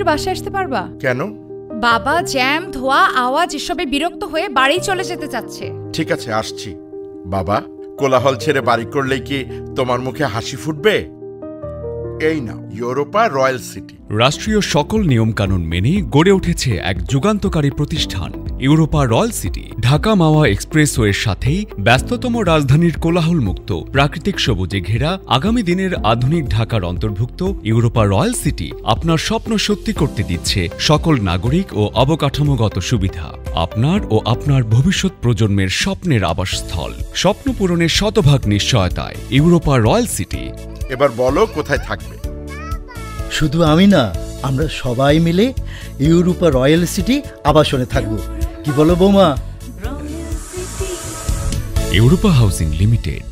বাসায় আসতে পারবা? কেন? বাবা জ্যাম, ধোয়া, আওয়াজ এসবে বিরক্ত হয়ে বাড়ি চলে যেতে চাচ্ছে। ঠিক আছে, আসছি। বাবা, কোলাহল ছেড়ে বাড়ি করলেই কি তোমার মুখে হাসি ফুটবে? এই নাও ইউরোপা রয়্যাল সিটি। রাষ্ট্রীয় সকল নিয়মকানুন মেনে গড়ে উঠেছে এক যুগান্তকারী প্রতিষ্ঠান ইউরোপা রয়্যাল সিটি। ঢাকা মাওয়া এক্সপ্রেসওয়ের সাথেই ব্যস্ততম রাজধানীর কোলাহলমুক্ত প্রাকৃতিক সবুজে ঘেরা আগামী দিনের আধুনিক ঢাকার অন্তর্ভুক্ত ইউরোপা রয়্যাল সিটি আপনার স্বপ্ন সত্যি করতে দিচ্ছে সকল নাগরিক ও অবকাঠামোগত সুবিধা। আপনার ও আপনার ভবিষ্যৎ প্রজন্মের স্বপ্নের আবাসস্থল, স্বপ্ন পূরণের শতভাগ নিশ্চয়তায় ইউরোপা রয়্যাল সিটি। এবার বলো কোথায় থাকবে? শুধু আমি না, আমরা সবাই মিলে ইউরোপা রয়্যাল সিটি আবাসনে থাকব। কি বলো বৌমা? Europa housing limited.